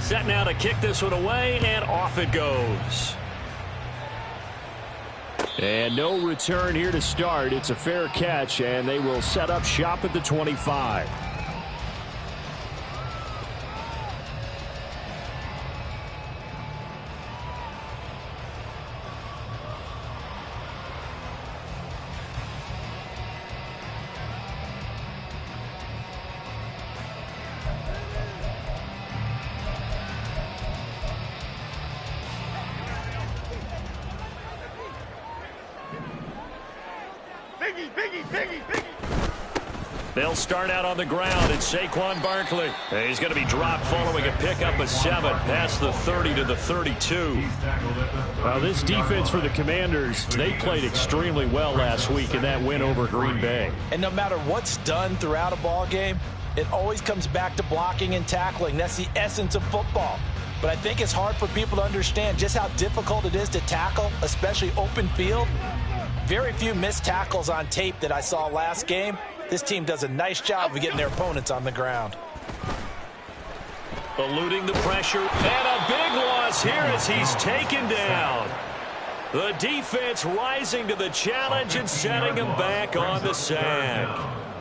Set now to kick this one away, and off it goes. And no return here to start. It's a fair catch, and they will set up shop at the 25. They'll start out on the ground. It's Saquon Barkley. He's going to be dropped following a pickup of 7 past the 30 to the 32. This defense for the Commanders, they played extremely well last week in that win over Green Bay. And no matter what's done throughout a ball game, it always comes back to blocking and tackling. That's the essence of football. But I think it's hard for people to understand just how difficult it is to tackle, especially open field. Very few missed tackles on tape that I saw last game. This team does a nice job of getting their opponents on the ground. Eluding the pressure, and a big loss here as he's taken down. The defense rising to the challenge and setting him back on the sack.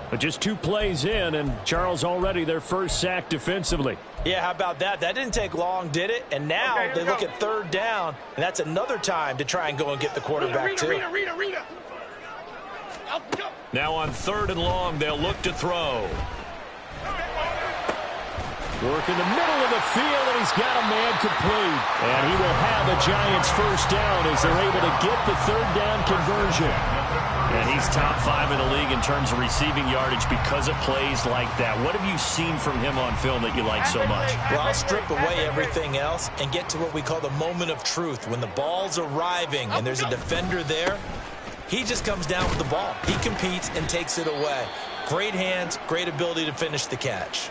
But just 2 plays in, and Charles already their first sack defensively. Yeah, how about that? That didn't take long, did it? And now they look at 3rd down, and that's another time to try and go and get the quarterback too. Now on 3rd and long, they'll look to throw. Work in the middle of the field, and he's got a man complete. And he will have the Giants first down as they're able to get the 3rd down conversion. And he's top 5 in the league in terms of receiving yardage because of plays like that. What have you seen from him on film that you like so much? Well, I'll strip away everything else and get to what we call the moment of truth. When the ball's arriving and there's a defender there, he just comes down with the ball. He competes and takes it away. Great hands, great ability to finish the catch.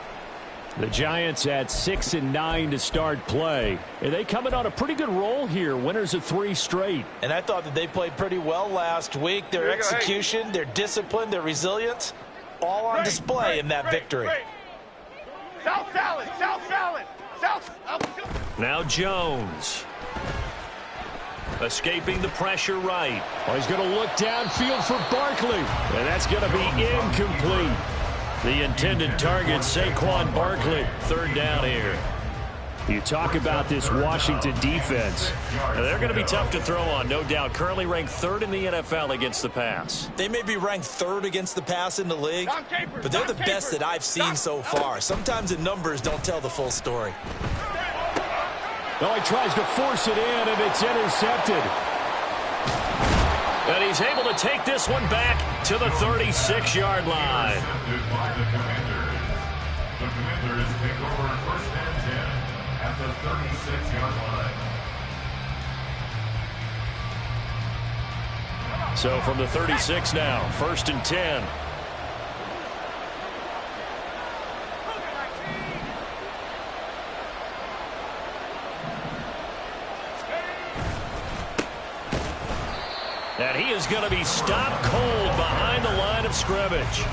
The Giants at 6-9 to start play. And they coming on a pretty good roll here. Winners of 3 straight. And I thought that they played pretty well last week. Their execution, their discipline, their resilience, all on display in that victory. South salad, south salad, south. Now Jones. Escaping the pressure right. He's going to look downfield for Barkley. And that's going to be incomplete. The intended target, Saquon Barkley. 3rd down here. You talk about this Washington defense. Now, they're going to be tough to throw on, no doubt. Currently ranked 3rd in the NFL against the pass. They may be ranked 3rd against the pass in the league, but they're the best that I've seen so far. Sometimes the numbers don't tell the full story. No, he tries to force it in, and it's intercepted. And he's able to take this one back to the 36-yard line. The Commanders take over 1st and 10 at the 36-yard line. So from the 36 now, 1st and 10. And he is going to be stopped cold behind the line of scrimmage.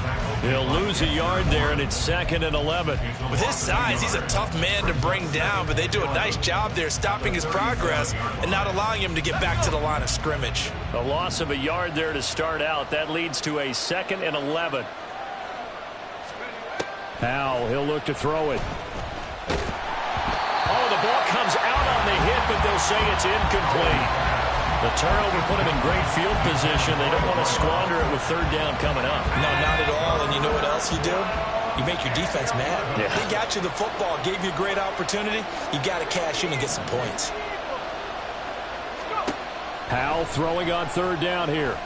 He'll lose a yard there, and it's 2nd and 11. With his size, he's a tough man to bring down, but they do a nice job there stopping his progress and not allowing him to get back to the line of scrimmage. A loss of a yard there to start out. That leads to a 2nd and 11. Now he'll look to throw it. Oh, the ball comes out on the hit, but they'll say it's incomplete. The turnover put him in great field position. They don't want to squander it with 3rd down coming up. No, not at all. And you know what else you do? You make your defense mad. Yeah. They got you the football, gave you a great opportunity. You got to cash in and get some points. Howell throwing on 3rd down here.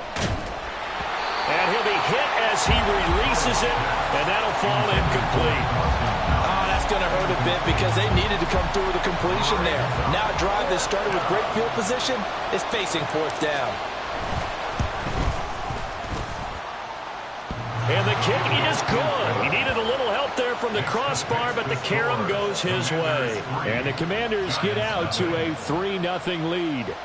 And he'll be hit as he releases it, and that'll fall incomplete. Going to hurt a bit because they needed to come through with a completion there. Now a drive that started with great field position is facing 4th down. And the kick is good. He needed a little help there from the crossbar, but the carom goes his way. And the Commanders get out to a 3-0 lead.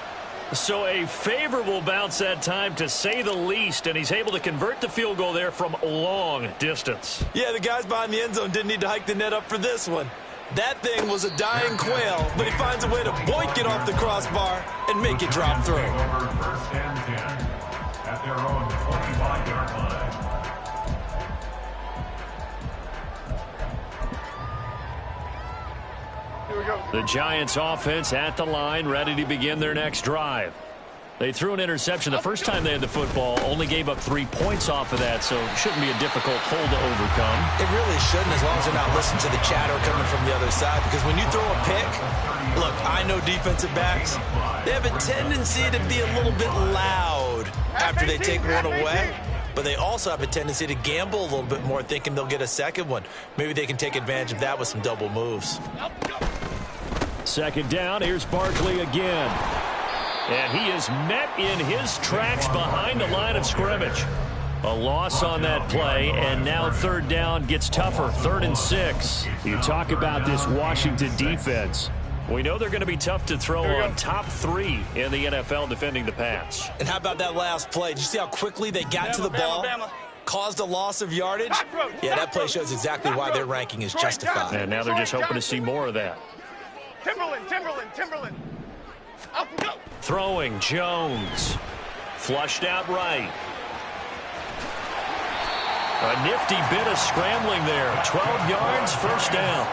So a favorable bounce that time, to say the least, and he's able to convert the field goal there from long distance. Yeah, the guys behind the end zone didn't need to hike the net up for this one. That thing was a dying quail, but he finds a way to boink it off the crossbar and make it drop through. First and 10 at their own 25-yard line. Here we go. The Giants offense at the line, ready to begin their next drive. They threw an interception the first time they had the football, only gave up 3 points off of that, so it shouldn't be a difficult hole to overcome. It really shouldn't, as long as they're not listening to the chatter coming from the other side, because when you throw a pick, look, I know defensive backs, they have a tendency to be a little bit loud after they take one away, but they also have a tendency to gamble a little bit more, thinking they'll get a second one. Maybe they can take advantage of that with some double moves. Second down, here's Barkley again. And he is met in his tracks behind the line of scrimmage. A loss on that play, and now third down gets tougher. 3rd and 6. You talk about this Washington defense. We know they're going to be tough to throw on top 3 in the NFL defending the pass. And how about that last play? Did you see how quickly they got to the ball? Caused a loss of yardage? Yeah, that play shows exactly why their ranking is justified. And now they're just hoping to see more of that. Timberland. Up, go. Throwing, Jones. Flushed out right. A nifty bit of scrambling there. 12 yards, first down.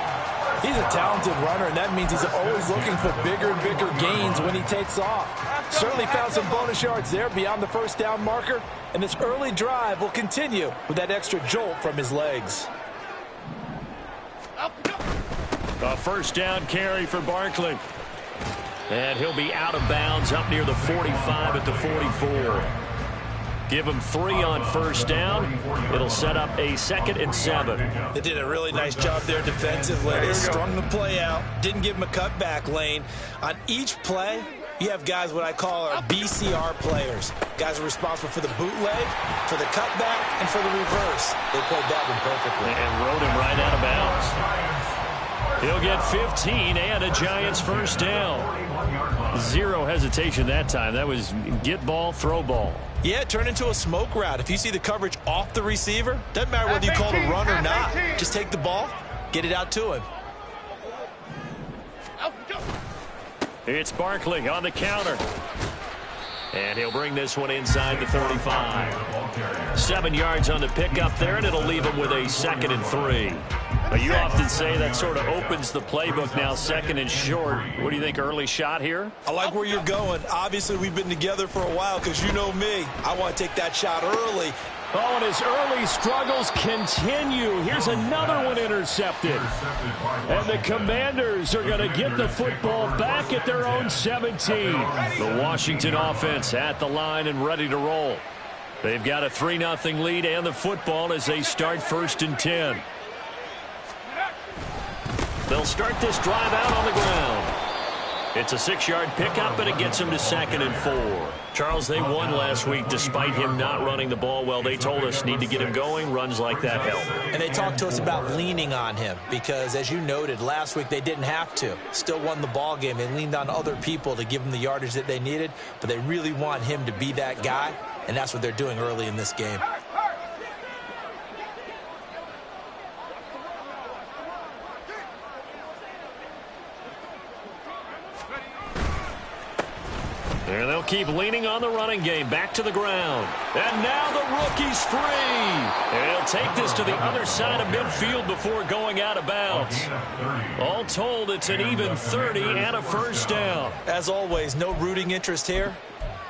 He's a talented runner, and that means he's always looking for bigger and bigger gains when he takes off. Certainly found some bonus yards there beyond the first down marker, and this early drive will continue with that extra jolt from his legs. A first down carry for Barkley. And he'll be out of bounds up near the 45 at the 44. Give him 3 on first down. It'll set up a 2nd and 7. They did a really nice job there defensively. They strung the play out, didn't give him a cutback lane. On each play, you have guys what I call our BCR players. Guys are responsible for the bootleg, for the cutback, and for the reverse. They played that one perfectly. And rode him right out of bounds. He'll get 15 and a Giants first down. 0 hesitation that time. That was get ball, throw ball. Yeah, turn into a smoke route. If you see the coverage off the receiver, doesn't matter whether you call it a run or not. Just take the ball, get it out to him. It's Barkley on the counter. And he'll bring this one inside the 35. 7 yards on the pickup there, and it'll leave him with a 2nd and 3. You often say that sort of opens the playbook now, 2nd and short. What do you think, early shot here? I like where you're going. Obviously, we've been together for a while because you know me. I want to take that shot early. Oh, and his early struggles continue. Here's another one intercepted. And the Commanders are going to get the football back at their own 17. The Washington offense at the line and ready to roll. They've got a 3-0 lead and the football as they start 1st and 10. They'll start this drive out on the ground. It's a 6-yard pickup, and it gets them to 2nd and 4. Charles, they won last week despite him not running the ball well. They told us need to get him going. Runs like that help. And they talked to us about leaning on him because, as you noted, last week they didn't have to. Still won the ball game. They leaned on other people to give them the yardage that they needed, but they really want him to be that guy, and that's what they're doing early in this game. And they'll keep leaning on the running game. Back to the ground. And now the rookie's free. And he'll take this to the other side of midfield before going out of bounds. All told, it's an even 30 and a first down. As always, no rooting interest here.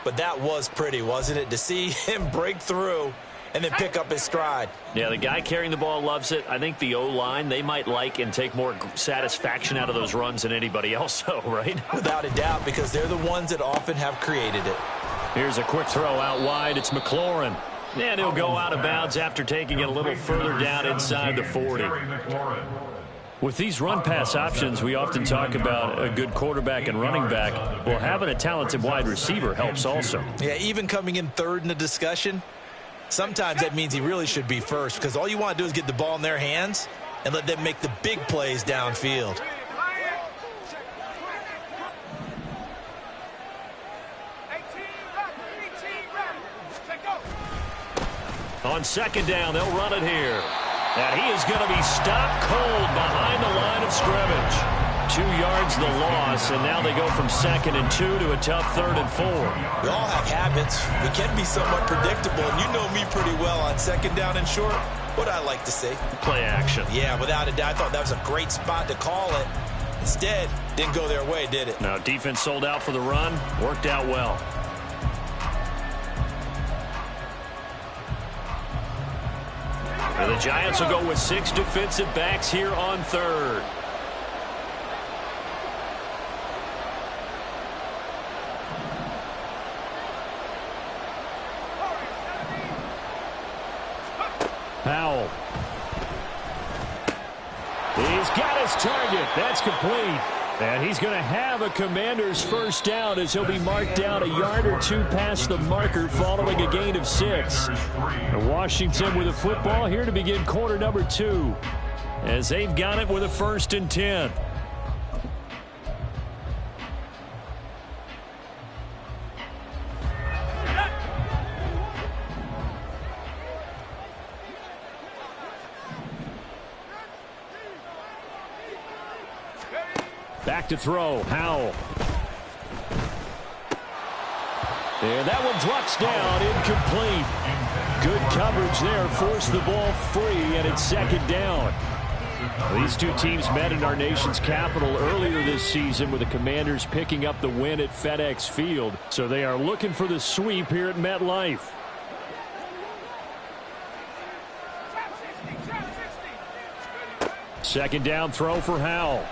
But that was pretty, wasn't it? To see him break through and then pick up his stride. Yeah, the guy carrying the ball loves it. I think the O-line, they might like and take more satisfaction out of those runs than anybody else, though, right? Without a doubt, because they're the ones that often have created it. Here's a quick throw out wide. It's McLaurin. And he'll go out of bounds after taking it a little further down inside the 40. With these run-pass options, we often talk about a good quarterback and running back. Well, having a talented wide receiver helps also. Yeah, even coming in 3rd in the discussion, sometimes that means he really should be first because all you want to do is get the ball in their hands and let them make the big plays downfield. On 2nd down, they'll run it here. And he is going to be stopped cold behind the line of scrimmage. 2 yards the loss, and now they go from 2nd and 2 to a tough 3rd and 4. We all have habits. We can be somewhat predictable, and you know me pretty well on 2nd down and short. What I like to see. Play action. Yeah, without a doubt. I thought that was a great spot to call it. Instead, didn't go their way, did it? Now, defense sold out for the run. Worked out well. And the Giants will go with 6 defensive backs here on 3rd. Powell. He's got his target. That's complete. And he's going to have a Commander's first down as he'll be marked down a yard or 2 past the marker following a gain of 6. And Washington with a football here to begin quarter number 2 as they've got it with a 1st and 10. Back to throw, Howell. And that one drops down, incomplete. Good coverage there, forced the ball free, and it's 2nd down. These two teams met in our nation's capital earlier this season with the Commanders picking up the win at FedEx Field. So they are looking for the sweep here at MetLife. Second down throw for Howell.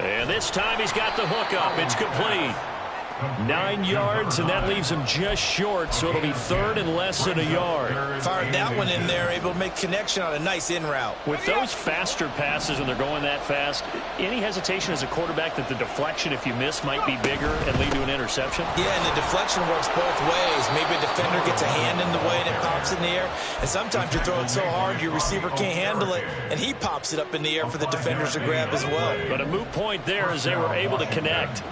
And this time he's got the hook up. It's complete. 9 yards, and that leaves him just short, so it'll be 3rd and less than a yard. Fired that one in there, able to make connection on a nice in route. With those faster passes and they're going that fast, any hesitation as a quarterback that the deflection, if you miss, might be bigger and lead to an interception? Yeah, and the deflection works both ways. Maybe a defender gets a hand in the way and it pops in the air, and sometimes you throw it so hard your receiver can't handle it, and he pops it up in the air for the defenders to grab as well. But a moot point there as they were able to connect.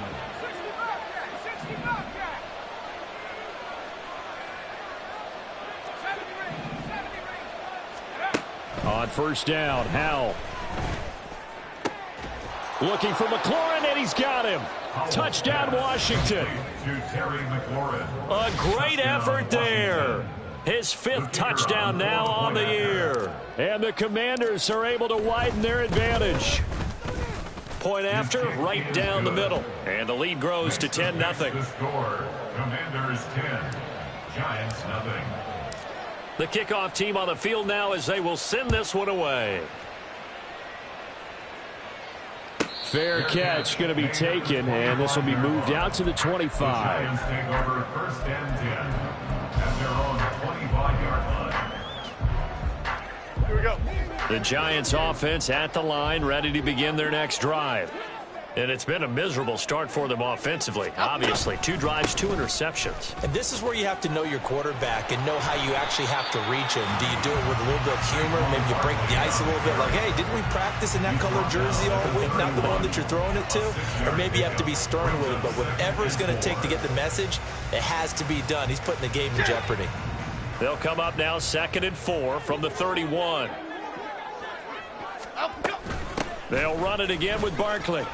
On first down, Howell. Looking for McLaurin, and he's got him. Touchdown, Washington. A great effort there. His 5th touchdown now on the year. And the Commanders are able to widen their advantage. Point after, right down the middle. And the lead grows to 10-0. Commanders 10, Giants nothing. The kickoff team on the field now as they will send this one away. Fair catch going to be taken, and this will be moved out to the 25. The Giants take over 1st and 10 at their own 25-yard line. Here we go. The Giants offense at the line, ready to begin their next drive. And it's been a miserable start for them offensively. Obviously, 2 drives, 2 interceptions. And this is where you have to know your quarterback and know how you actually have to reach him. Do you do it with a little bit of humor? Maybe you break the ice a little bit like, hey, didn't we practice in that color jersey all week? Not the one that you're throwing it to? Or maybe you have to be stern with it. But whatever it's going to take to get the message, it has to be done. He's putting the game in jeopardy. They'll come up now 2nd and 4 from the 31. They'll run it again with Barkley.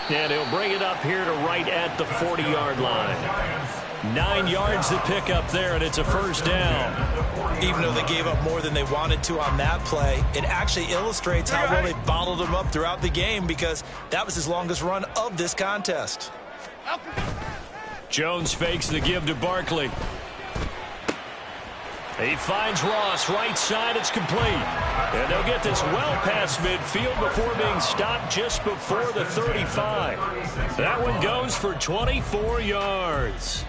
And he'll bring it up here to right at the 40-yard line. 9 yards to pick up there, and it's a first down. Even though they gave up more than they wanted to on that play, it actually illustrates how well they bottled him up throughout the game, because that was his longest run of this contest. Jones fakes the give to Barkley. He finds Ross, right side, it's complete. And they'll get this well past midfield before being stopped just before the 35. That one goes for 24 yards.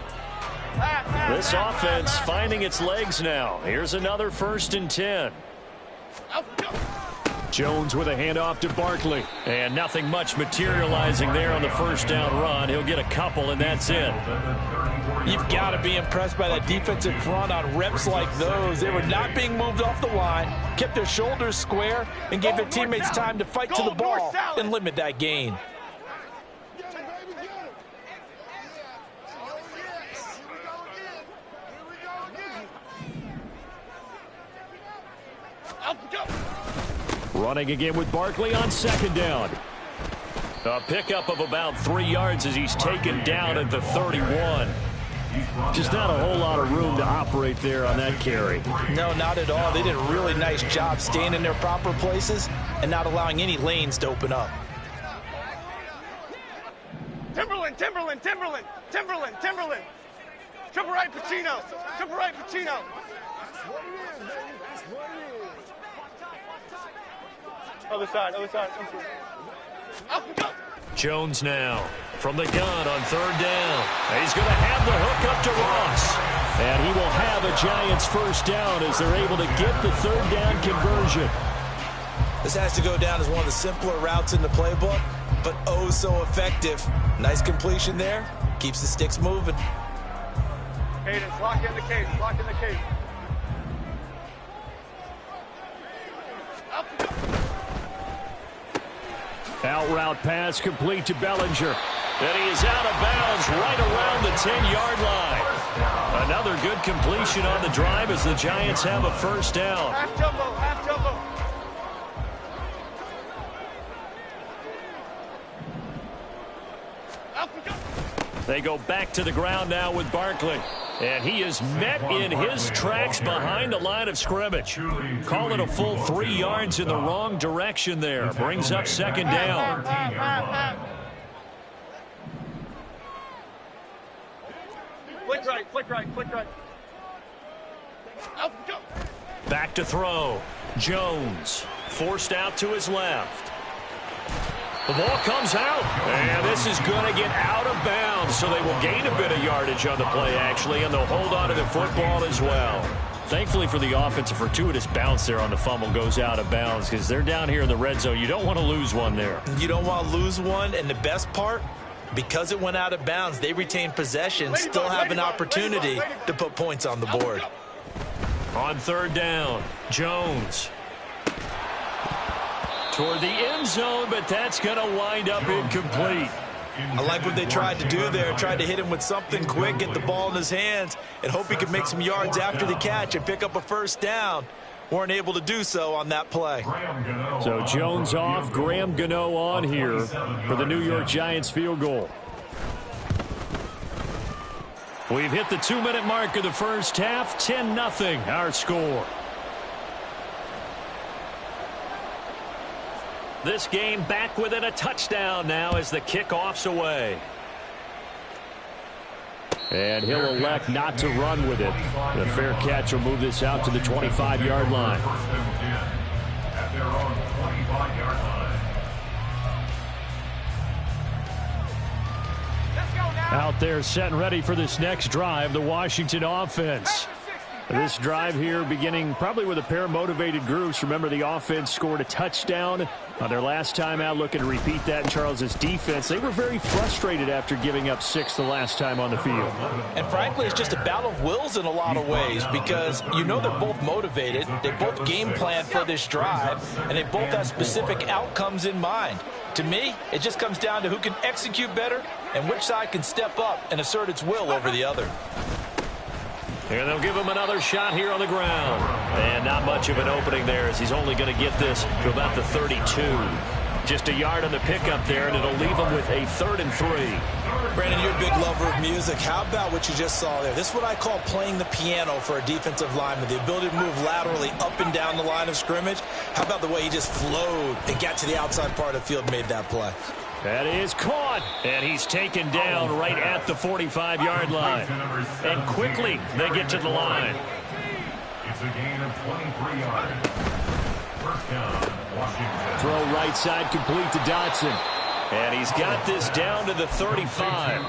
This offense finding its legs now. Here's another 1st and 10. Jones with a handoff to Barkley. And nothing much materializing there on the first down run. He'll get a couple, and that's it. You've got to be impressed by that defensive front on reps like those. They were not being moved off the line, kept their shoulders square, and gave their teammates time to fight to the ball and limit that gain. Running again with Barkley on second down. A pickup of about 3 yards as he's taken down at the 31. Just not a whole lot of room to operate there on that carry. No, not at all. They did a really nice job staying in their proper places and not allowing any lanes to open up. Timberland, Timberland, Timberland, Timberland, Timberland. Triple right, Pacino. Triple right, Pacino. Other side, other side. Up and go. Jones now from the gun on third down. He's going to have the hook up to Ross. And he will have a Giants first down as they're able to get the third down conversion. This has to go down as one of the simpler routes in the playbook, but oh so effective. Nice completion there. Keeps the sticks moving. Cadence, lock in the cadence, lock in the cadence. Up and go. Out route pass complete to Bellinger. And he is out of bounds right around the 10-yard line. Another good completion on the drive as the Giants have a first down. Half jumbo, half jumbo. Up and go. They go back to the ground now with Barkley. And he is met in his tracks behind the line of scrimmage. Call it a full 3 yards in the wrong direction there. Brings up second down. Flick right, flick right, flick right. Up and go. Back to throw. Jones forced out to his left. The ball comes out, and this is going to get out of bounds, so they will gain a bit of yardage on the play, actually, and they'll hold on to the football as well. Thankfully for the offense, a fortuitous bounce there on the fumble goes out of bounds because they're down here in the red zone. You don't want to lose one there. You don't want to lose one, and the best part, because it went out of bounds, they retain possession, still have an opportunity to put points on the board. On third down, Jones toward the end zone, but that's going to wind up incomplete. I like what they tried to do there, tried to hit him with something quick, get the ball in his hands, and hope he could make some yards after the catch and pick up a first down. Weren't able to do so on that play. So Jones off, Graham Gano on here for the New York Giants field goal. We've hit the 2-minute mark of the first half, 10-0 our score. This game back within a touchdown now as the kickoff's away. And he'll elect not to run with it. The fair catch will move this out to the 25-yard line. At their own 25-yard line. Let's go now. Out there set and ready for this next drive, the Washington offense. This drive here beginning probably with a pair of motivated groups. Remember, the offense scored a touchdown on their last time out. Looking to repeat that in Charles's defense. They were very frustrated after giving up 6 the last time on the field. And frankly, it's just a battle of wills in a lot of ways because you know they're both motivated. They both game plan for this drive, and they both have specific outcomes in mind. To me, it just comes down to who can execute better and which side can step up and assert its will over the other. And they'll give him another shot here on the ground. And not much of an opening there as he's only going to get this to about the 32. Just a yard on the pickup there, and it'll leave him with a 3rd and 3. Brandon, you're a big lover of music. How about what you just saw there? This is what I call playing the piano for a defensive lineman. The ability to move laterally up and down the line of scrimmage. How about the way he just flowed and got to the outside part of the field and made that play? That is caught. And he's taken down right at the 45-yard line. And quickly they get to the line. It's a gain of 23 yards. First down, Washington. Throw right side complete to Dotson. And he's got this down to the 35.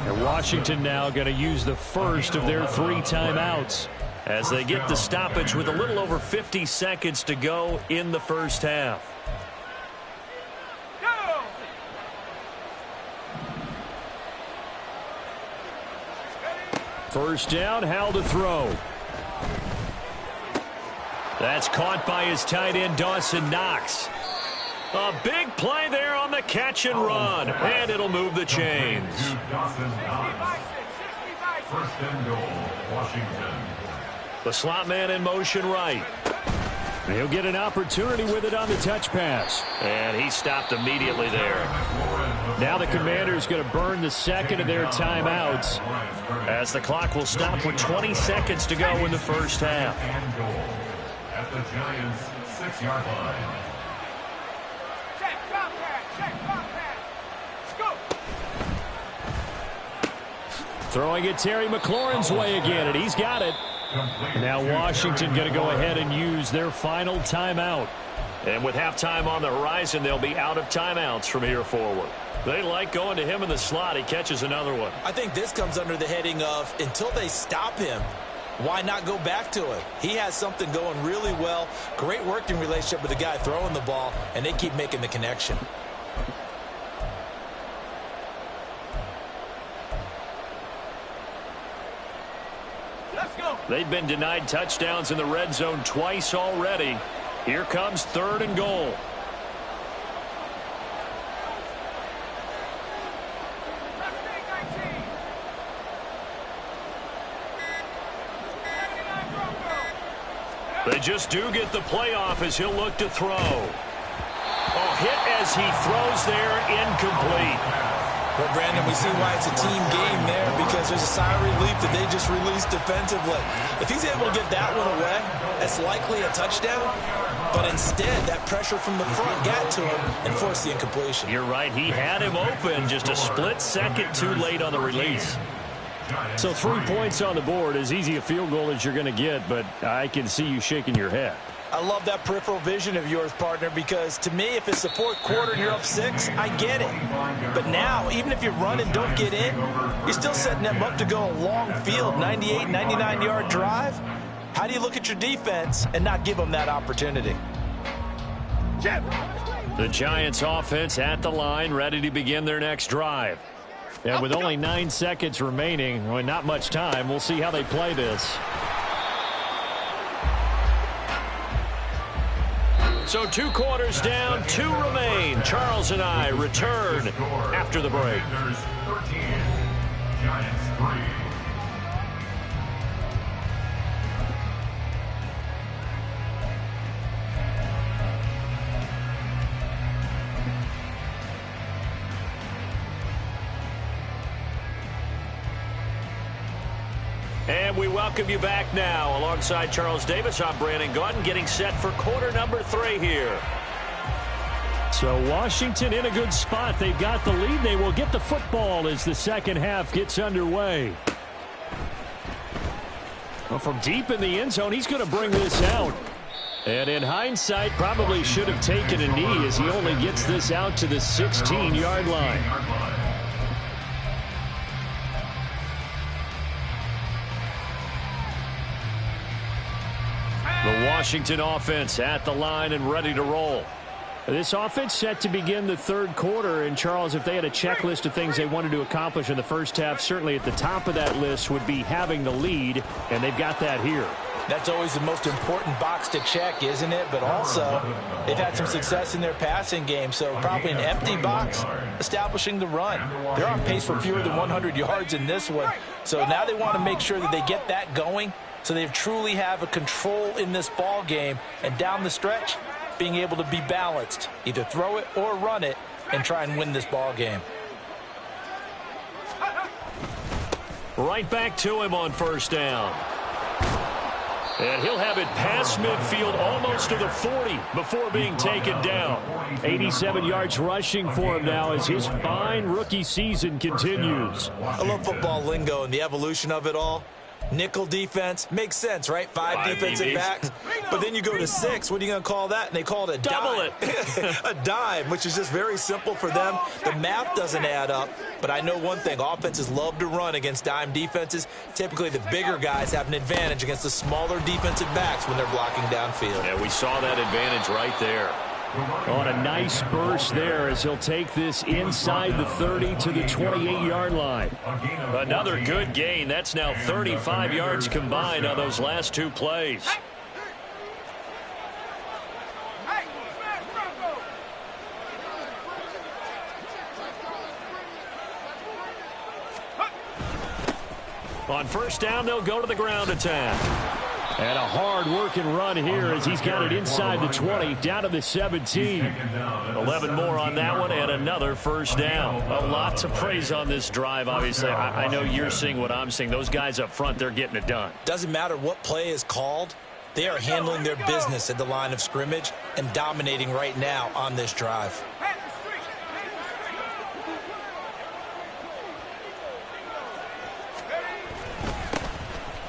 And Washington now going to use the first of their 3 timeouts as they get the stoppage with a little over 50 seconds to go in the first half. First down, Hal to throw. That's caught by his tight end, Dawson Knox. A big play there on the catch and run, and it'll move the chains. First and goal, Washington. The slot man in motion right. He'll get an opportunity with it on the touch pass. And he stopped immediately there. Now the Commanders going to burn the second of their timeouts, as the clock will stop with 20 seconds to go in the first half. And goal at the Giants' 6-yard line. Check, drop pass, check, drop pass. Let's go. throwing it Terry McLaurin's way again, and he's got it. Now Washington going to go ahead and use their final timeout. And with halftime on the horizon, they'll be out of timeouts from here forward. They like going to him in the slot. He catches another one. I think this comes under the heading of until they stop him, why not go back to it? He has something going really well. Great working relationship with the guy throwing the ball, and they keep making the connection. Let's go. They've been denied touchdowns in the red zone twice already. Here comes 3rd and goal. They just do get the playoff as he'll look to throw. Oh, hit as he throws there, incomplete. Well, Brandon, we see why it's a team game there, because there's a sigh of relief that they just released defensively. If he's able to get that one away, that's likely a touchdown. But instead, that pressure from the front got to him and forced the incompletion. You're right. He had him open, just a split second too late on the release. So 3 points on the board, as easy a field goal as you're going to get, but I can see you shaking your head. I love that peripheral vision of yours, partner, because to me, if it's the 4th quarter and you're up 6, I get it. But now, even if you run and don't get in, you're still setting them up to go a long field, 98, 99-yard drive. How do you look at your defense and not give them that opportunity? Chip. The Giants offense at the line, ready to begin their next drive. And with only 9 seconds remaining, well, not much time, we'll see how they play this. So 2 quarters down, 2 remain. Charles and I return after the break. Commanders 13, Giants 3. And we welcome you back now. Alongside Charles Davis, I'm Brandon Gaudin, getting set for quarter number 3 here. So Washington in a good spot. They've got the lead. They will get the football as the second half gets underway. Well, from deep in the end zone, he's going to bring this out. And in hindsight, probably should have taken a knee as he only gets this out to the 16-yard line. The Washington offense at the line and ready to roll. This offense set to begin the 3rd quarter. And, Charles, if they had a checklist of things they wanted to accomplish in the first half, certainly at the top of that list would be having the lead, and they've got that here. That's always the most important box to check, isn't it? But also, they've had some success in their passing game, so probably an empty box establishing the run. They're on pace for fewer than 100 yards in this one. So now they want to make sure that they get that going so they truly have a control in this ball game, and down the stretch, being able to be balanced, either throw it or run it, and try and win this ball game. Right back to him on 1st down. And he'll have it past midfield almost to the 40 before being taken down. 87 yards rushing for him now as his fine rookie season continues. I love football lingo and the evolution of it all. Nickel defense makes sense, right? 5 defensive DBs. backs. But then you go to 6. What are you going to call that? And they call it a Double dime. A dime, which is just very simple for them. The math doesn't add up. But I know one thing. Offenses love to run against dime defenses. Typically, the bigger guys have an advantage against the smaller defensive backs when they're blocking downfield. Yeah, we saw that advantage right there. On a nice burst there as he'll take this inside the 30 to the 28-yard line. Another good gain. That's now 35 yards combined on those last 2 plays. Hey, smash, Bronco. On 1st down, they'll go to the ground attack. And a hard-working run here as he's got it inside the 20, down to the 17. 11 more on that one and another first down. A lot to praise on this drive, obviously. I know you're seeing what I'm seeing. Those guys up front, they're getting it done. Doesn't matter what play is called. They are handling their business at the line of scrimmage and dominating right now on this drive.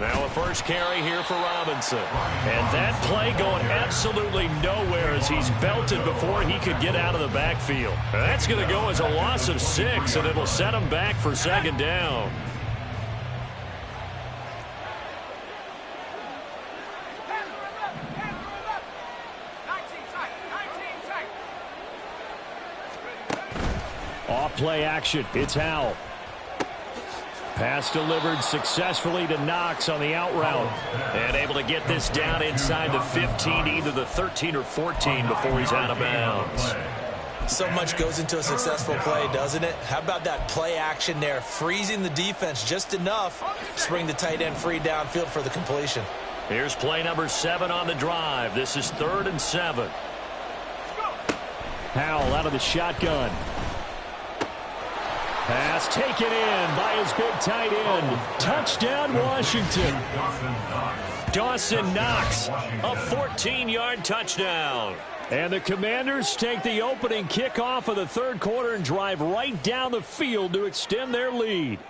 Now a first carry here for Robinson. And that play going absolutely nowhere as he's belted before he could get out of the backfield. That's going to go as a loss of 6, and it'll set him back for second down. Off play action. It's Howell. Pass delivered successfully to Knox on the out route. And able to get this down inside the 15, either the 13 or 14 before he's out of bounds. So much goes into a successful play, doesn't it? How about that play action there, freezing the defense just enough to bring the tight end free downfield for the completion. Here's play number 7 on the drive. This is 3rd and 7. Howell out of the shotgun. Pass taken in by his big tight end. Touchdown, Washington. Dawson Knox, a 14-yard touchdown. And the Commanders take the opening kickoff of the third quarter and drive right down the field to extend their lead.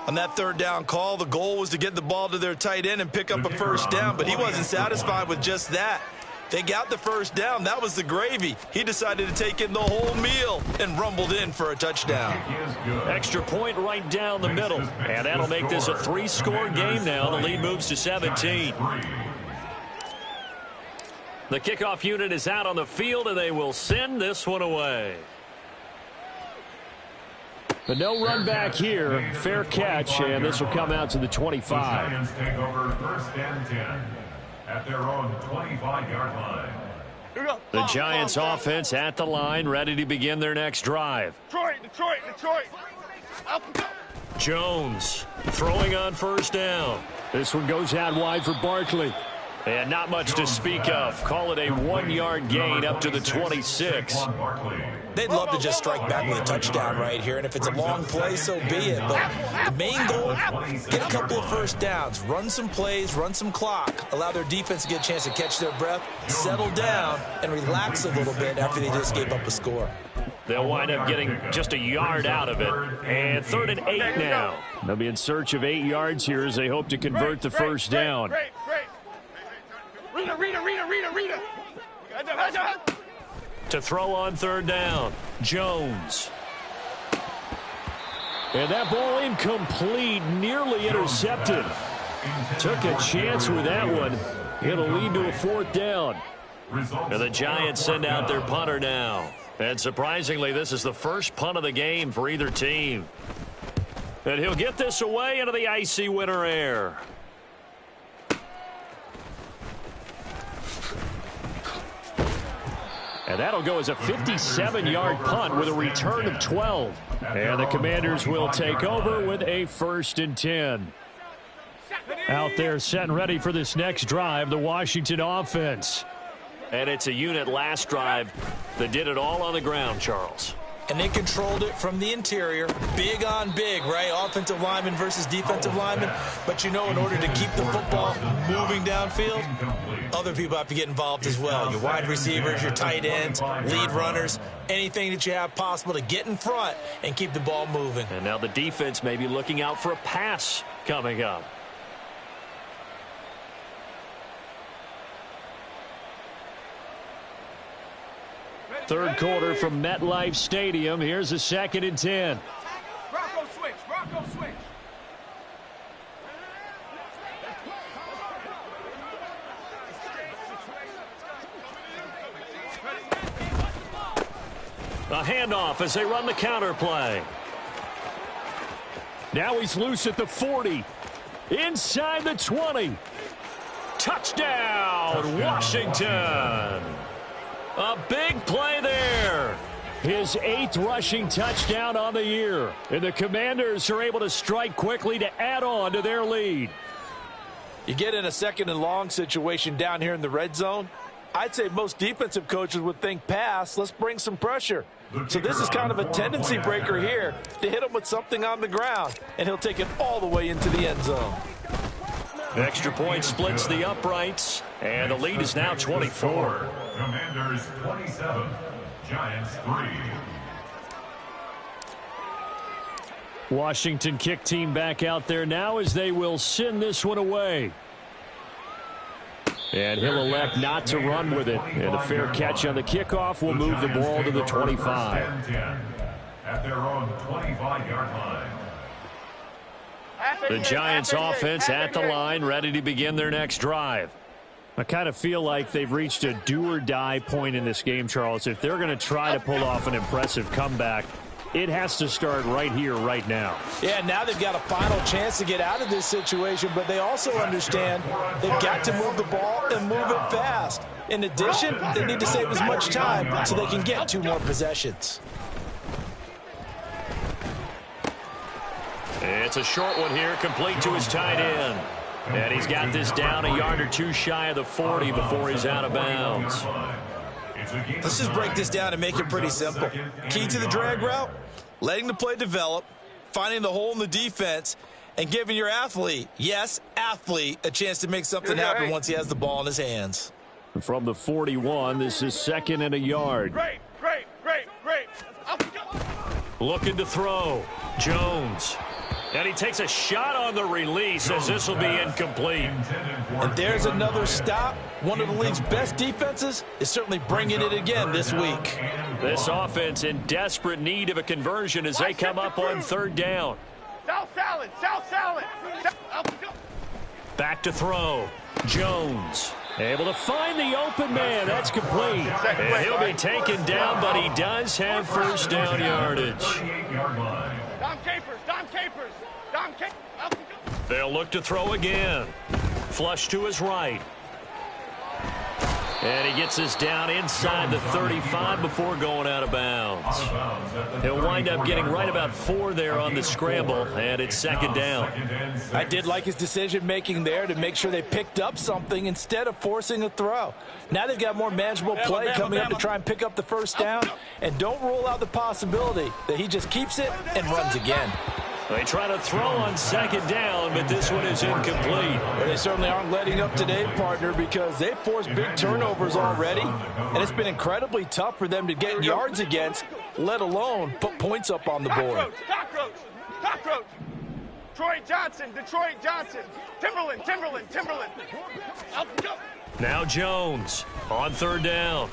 On that third down call, the goal was to get the ball to their tight end and pick up a first down, but he wasn't satisfied with just that. They got the first down. That was the gravy. He decided to take in the whole meal and rumbled in for a touchdown. Extra point right down the middle. And that'll make this a 3-score game now. The lead moves to 17. The kickoff unit is out on the field, and they will send this one away. But no run back here. Fair catch, and this will come out to the 25. The Giants take over 1st and 10 at their own 25-yard line. The Giants offense at the line, ready to begin their next drive. Detroit. Jones throwing on first down. This one goes out wide for Barkley. And not much to speak of. Call it a 1-yard gain up to the 26. They'd love to just strike back with a touchdown right here, and if it's a long play, so be it. But the main goal, get a couple of first downs, run some plays, run some clock, allow their defense to get a chance to catch their breath, settle down, and relax a little bit after they just gave up a score. They'll wind up getting just a yard out of it. And 3rd and 8 now. They'll be in search of 8 yards here as they hope to convert the first down. Rita. To throw on 3rd down, Jones. And that ball incomplete, nearly intercepted. Took a chance with that one. It'll lead to a 4th down. And the Giants send out their punter now. And surprisingly, this is the first punt of the game for either team. And he'll get this away into the icy winter air. And that'll go as a 57-yard punt with a return of 12. And the Commanders will take over with a 1st and 10. Out there set and ready for this next drive, the Washington offense. And it's a unit last drive that did it all on the ground, Charles. And they controlled it from the interior, big on big, right? Offensive lineman versus defensive lineman. But you know, in order to keep the football moving downfield, other people have to get involved as well. Your wide receivers, your tight ends, lead runners, anything that you have possible to get in front and keep the ball moving. And now the defense may be looking out for a pass coming up. Third quarter from MetLife Stadium. Here's a 2nd and 10. Rocco switch. A handoff as they run the counter play. Now he's loose at the 40. Inside the 20. Touchdown, Washington. A big play there. His 8th rushing touchdown on the year. And the Commanders are able to strike quickly to add on to their lead. You get in a second and long situation down here in the red zone, I'd say most defensive coaches would think pass, let's bring some pressure. So this is kind of a tendency breaker here to hit him with something on the ground, and he'll take it all the way into the end zone. The extra point splits the uprights, and the lead is now 24. Commanders 27, Giants 3. Washington kick team back out there now as they will send this one away. And he'll elect not to run with it. And a fair catch on the kickoff will move the ball to the 25. At their own 25-yard line. The Giants offense at the line, ready to begin their next drive. I kind of feel like they've reached a do-or-die point in this game, Charles. If they're going to try to pull off an impressive comeback, it has to start right here, right now. Yeah, now they've got a final chance to get out of this situation, but they also understand they've got to move the ball and move it fast. In addition, they need to save as much time so they can get 2 more possessions. It's a short one here, complete to his tight end. And he's got this down a yard or 2 shy of the 40 before he's out of bounds. Let's just break this down and make it pretty simple. Key to the drag route, letting the play develop, finding the hole in the defense, and giving your athlete, yes, athlete, a chance to make something happen once he has the ball in his hands. From the 41, this is 2nd and a yard. Great. Looking to throw. Jones. And he takes a shot on the release as this will be incomplete. And there's another stop. One of the league's best defenses is certainly bringing it again this week. This offense in desperate need of a conversion as they come up on 3rd down. South salad. Back to throw. Jones. Able to find the open man. That's complete. And he'll be taken down, but he does have first down yardage. Dom Capers. They'll look to throw again. Flush to his right. And he gets us down inside the 35 before going out of bounds. He'll wind up getting right about 4 there on the scramble, and it's 2nd down. I did like his decision-making there to make sure they picked up something instead of forcing a throw. Now they've got more manageable play coming up to try and pick up the first down, and don't rule out the possibility that he just keeps it and runs again. They try to throw on 2nd down, but this one is incomplete. Well, they certainly aren't letting up today, partner, because they've forced big turnovers already, and it's been incredibly tough for them to get yards against, let alone put points up on the board. Cockroach. Detroit Johnson. Timberland. Now Jones on 3rd down.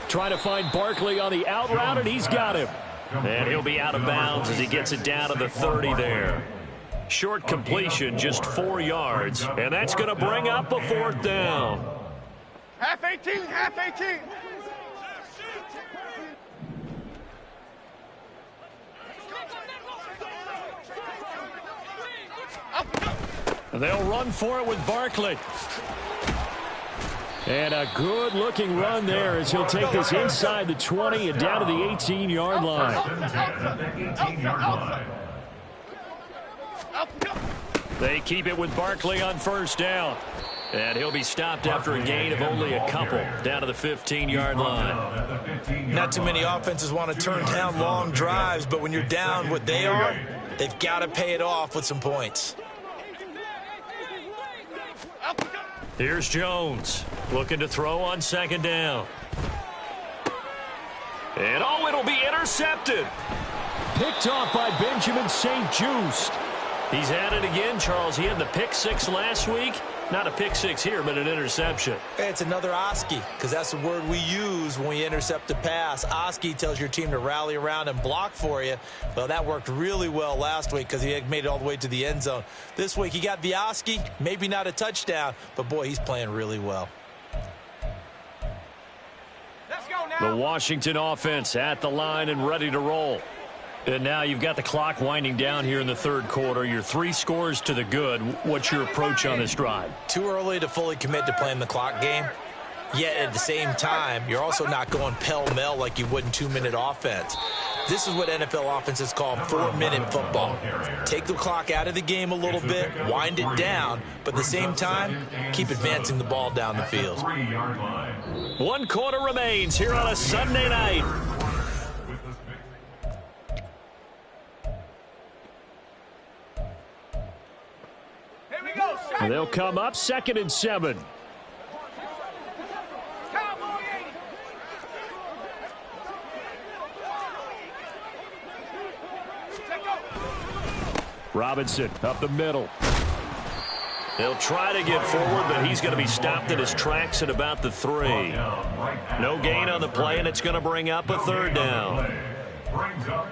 Trying to find Barkley on the out route, and he's got him. And he'll be out of bounds as he gets it down to the 30 there. Short completion, just 4 yards. And that's going to bring up a 4th down. Half 18. They'll run for it with Barkley. And a good-looking run there as he'll take this inside the 20 and down to the 18-yard line. They keep it with Barkley on 1st down. And he'll be stopped after a gain of only a couple down to the 15-yard line. Not too many offenses want to turn down long drives, but when you're down what they are, they've got to pay it off with some points. Here's Jones looking to throw on 2nd down. And it'll be intercepted. Picked off by Benjamin St-Juste. He's at it again, Charles. He had the pick 6 last week. Not a pick 6 here, but an interception. It's another Oski, because that's the word we use when we intercept a pass. Oski tells your team to rally around and block for you. Well, that worked really well last week because he had made it all the way to the end zone. This week, he got the Oski, maybe not a touchdown, but, boy, he's playing really well. Let's go now. The Washington offense at the line and ready to roll. And now you've got the clock winding down here in the 3rd quarter. You're 3 scores to the good. What's your approach on this drive? Too early to fully commit to playing the clock game. Yet at the same time, you're also not going pell-mell like you would in 2-minute offense. This is what NFL offenses call 4-minute football. Take the clock out of the game a little bit, wind it down, but at the same time, keep advancing the ball down the field. 1 quarter remains here on a Sunday night. Here we go. They'll come up 2nd and 7. Robinson up the middle. They'll try to get forward, but he's going to be stopped in his tracks at about the 3. No gain on the play, and it's going to bring up a 3rd down.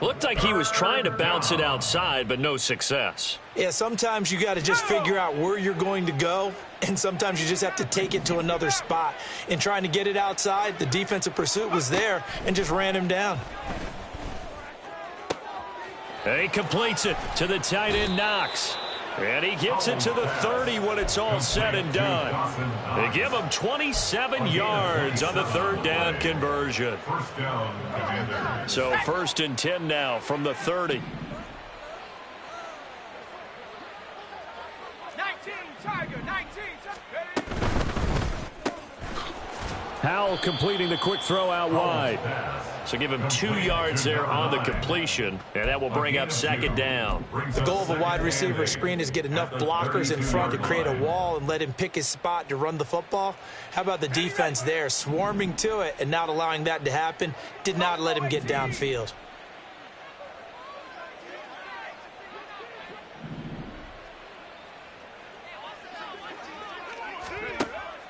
Looked like he was trying to bounce it outside, but no success. Yeah, sometimes you got to just figure out where you're going to go, and sometimes you just have to take it to another spot. In trying to get it outside, the defensive pursuit was there and just ran him down. And he completes it to the tight end, Knox. And he gets it to the 30 when it's all said and done. They give him 27 yards on the 3rd down conversion. So 1st and 10 now from the 30. 19, Tiger, 19. Howell completing the quick throw out wide. So give him 2 yards there on the completion, and that will bring up 2nd down. The goal of a wide receiver screen is get enough blockers in front to create a wall and let him pick his spot to run the football. How about the defense there, swarming to it and not allowing that to happen? Did not let him get downfield.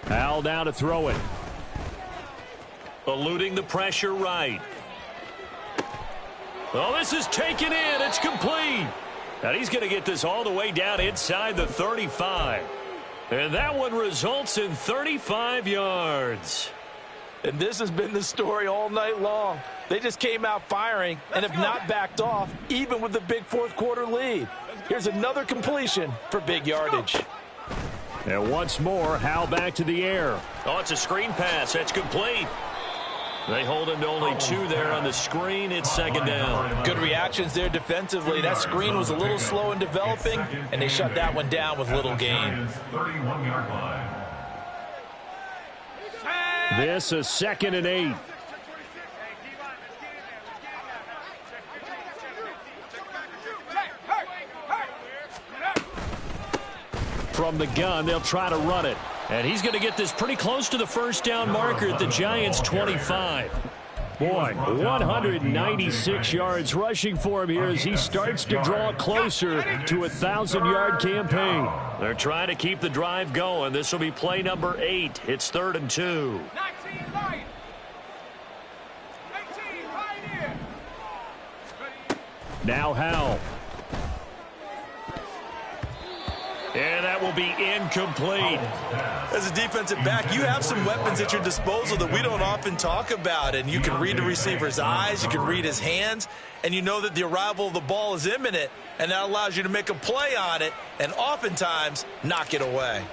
Howell down to throw it. Eluding the pressure right. Oh, this is taken in. It's complete. And he's going to get this all the way down inside the 35. And that one results in 35 yards. And this has been the story all night long. They just came out firing and have not backed off, even with the big 4th quarter lead. Here's another completion for big yardage. And once more, Howell back to the air. Oh, it's a screen pass. That's complete. They hold him to only 2 there on the screen. It's 2nd down. Good reactions there defensively. That screen was a little slow in developing, and they shut that one down with little gain. This is 2nd and 8. From the gun, they'll try to run it. And he's going to get this pretty close to the 1st down marker at the Giants' 25. Boy, 196 yards rushing for him here as he starts to draw closer to a 1,000-yard campaign. They're trying to keep the drive going. This will be play number 8. It's 3rd and 2. 19, line. 18, line here. Now Howell. And that will be incomplete. As a defensive back, you have some weapons at your disposal that we don't often talk about. And you can read the receiver's eyes, you can read his hands, and you know that the arrival of the ball is imminent, and that allows you to make a play on it and oftentimes knock it away.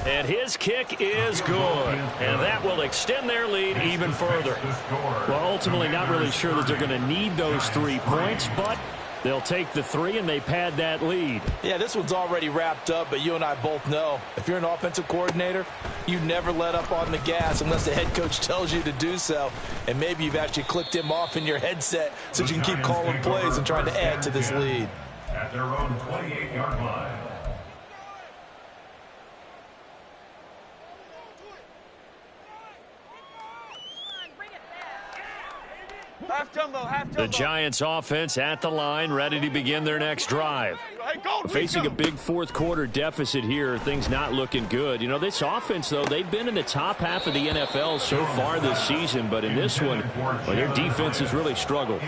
And his kick is good. And that will extend their lead even further. Well, ultimately not really sure that they're going to need those 3 points, but they'll take the 3 and they pad that lead. Yeah, this one's already wrapped up, but you and I both know if you're an offensive coordinator, you never let up on the gas unless the head coach tells you to do so. And maybe you've actually clicked him off in your headset so you can keep calling plays and trying to add to this lead. At their own 28-yard line. Half jumbo, half jumbo. The Giants offense at the line, ready to begin their next drive. Hey, go, Facing a big 4th quarter deficit here, things not looking good. You know, this offense, though, they've been in the top half of the NFL so far this season, but in this one, well, their defense has really struggled.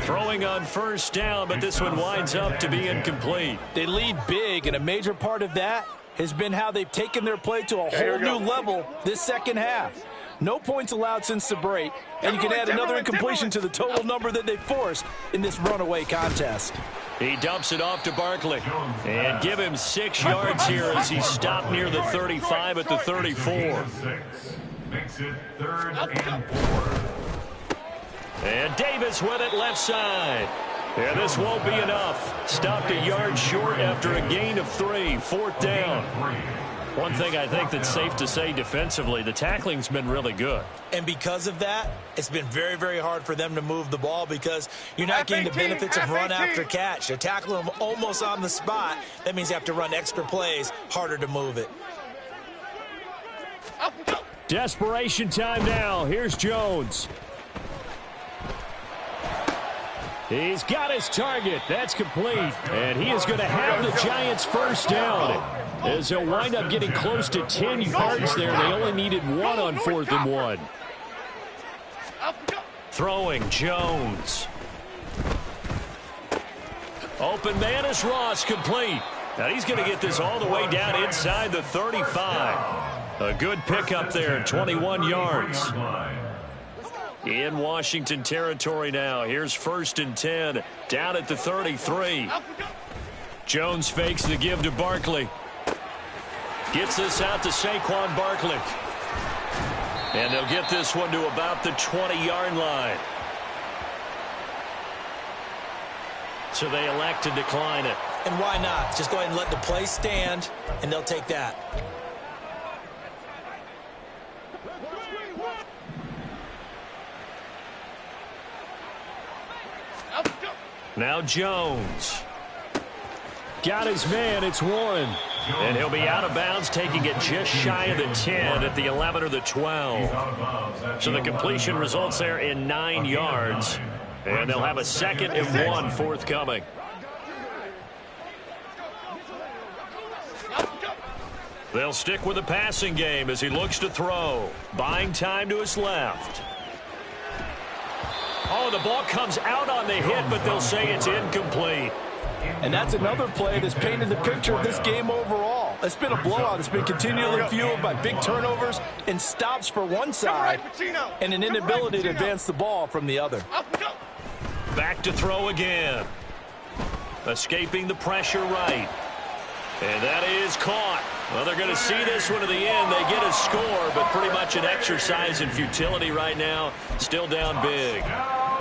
Throwing on 1st down, but this one winds up to be incomplete. They lead big, and a major part of that has been how they've taken their play to a whole new level this 2nd half. No points allowed since the break, and you can add another incompletion to the total number that they forced in this runaway contest. He dumps it off to Barkley. And give him 6 yards here as he stopped near the 35 at the 34. Makes it 3rd and 4. And Davis with it left side. And this won't be enough. Stopped a yard short after a gain of 3. 4th down. One thing I think that's safe to say defensively, the tackling's been really good. And because of that, it's been very, very hard for them to move the ball because you're not getting the benefits of run after catch. They're tackling them almost on the spot. That means you have to run extra plays, harder to move it. Desperation time now. Here's Jones. He's got his target. That's complete. And he is going to have the Giants' first down. As they'll wind up getting close to 10 yards there. They only needed 1 on 4th and 1. Throwing Jones. Open man is Ross, complete. Now he's going to get this all the way down inside the 35. A good pickup there, 21 yards. In Washington territory now. Here's 1st and 10. Down at the 33. Jones fakes the give to Barkley. Gets this out to Saquon Barkley. And they'll get this one to about the 20-yard line. So they elect to decline it. And why not? Just go ahead and let the play stand, and they'll take that. Now Jones. Got his man. It's Warren. And he'll be out of bounds, taking it just shy of the 10 at the 11 or the 12. So the completion results there in 9 yards. And they'll have a 2nd and 1 forthcoming. They'll stick with the passing game as he looks to throw. Buying time to his left. Oh, the ball comes out on the hit, but they'll say it's incomplete. And that's another play that's painted the picture of this game overall. It's been a blowout. It's been continually fueled by big turnovers and stops for one side and an inability to advance the ball from the other. Back to throw again. Escaping the pressure right. And that is caught. Well, they're going to see this one to the end. They get a score, but pretty much an exercise in futility right now. Still down big.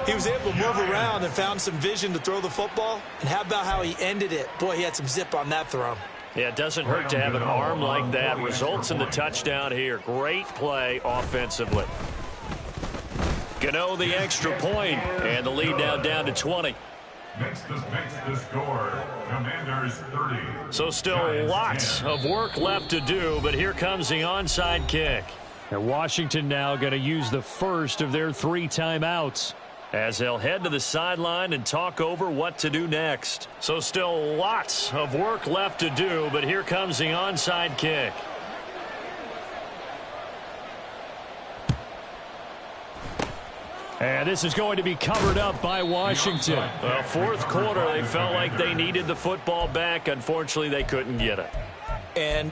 He was able to move around and found some vision to throw the football. And how about how he ended it? Boy, he had some zip on that throw. Yeah, it doesn't hurt to have an arm like that. Results in the touchdown here. Great play offensively. Gano the extra point, and the lead now down to 20. Makes the score. Commanders 30. So still lots of work left to do, but here comes the onside kick. And Washington now going to use the first of their 3 timeouts, as they'll head to the sideline and talk over what to do next. So still lots of work left to do, but here comes the onside kick. and this is going to be covered up by Washington. Well, 4th quarter, they felt like they needed the football back. Unfortunately, they couldn't get it. And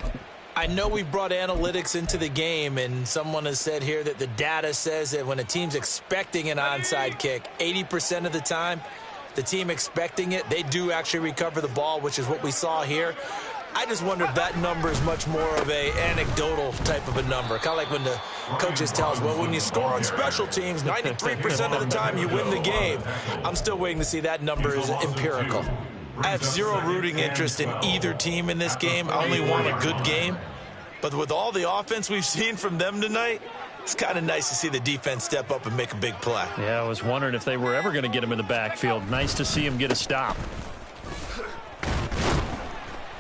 I know we brought analytics into the game, and someone has said here that the data says that when a team's expecting an onside kick, 80% of the time, the team expecting it, they do actually recover the ball, which is what we saw here. I just wonder if that number is much more of a anecdotal type of a number. Kind of like when the coaches tell us, well, when you score on special teams, 93% of the time you win the game. I'm still waiting to see that number is empirical. I have zero rooting interest in either team in this game. I only want a good game. But with all the offense we've seen from them tonight, it's kind of nice to see the defense step up and make a big play. Yeah, I was wondering if they were ever going to get him in the backfield. Nice to see him get a stop.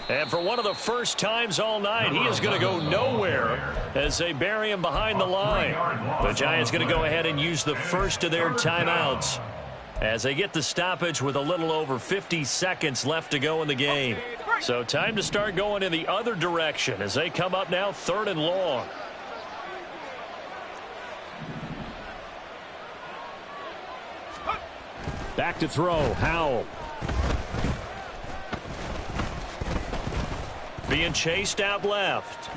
And for one of the first times all night, he is going to go nowhere as they bury him behind the line. The Giants going to go ahead and use the first of their timeouts as they get the stoppage with a little over 50 seconds left to go in the game. So time to start going in the other direction as they come up now 3rd and long. Back to throw, Howell. Being chased out left.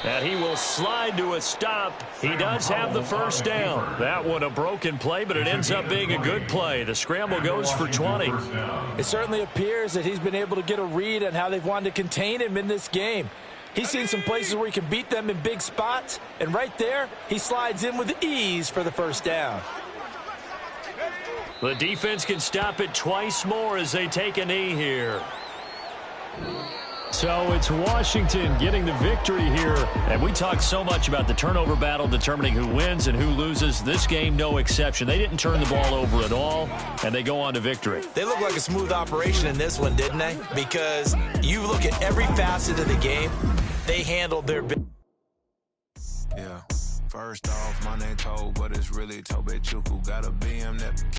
And he will slide to a stop. He does have the first down. That one a broken play, but it ends up being a good play. The scramble goes for 20. It certainly appears that he's been able to get a read on how they've wanted to contain him in this game. He's seen some places where he can beat them in big spots, and right there, he slides in with ease for the first down. The defense can stop it twice more as they take a knee here. So it's Washington getting the victory here. And we talked so much about the turnover battle determining who wins and who loses. This game, no exception. They didn't turn the ball over at all, and they go on to victory. They look like a smooth operation in this one, didn't they? Because you look at every facet of the game, they handled their business. Yeah. First off, my name Tobe, but it's really Tobe Chukwu. Got a BM that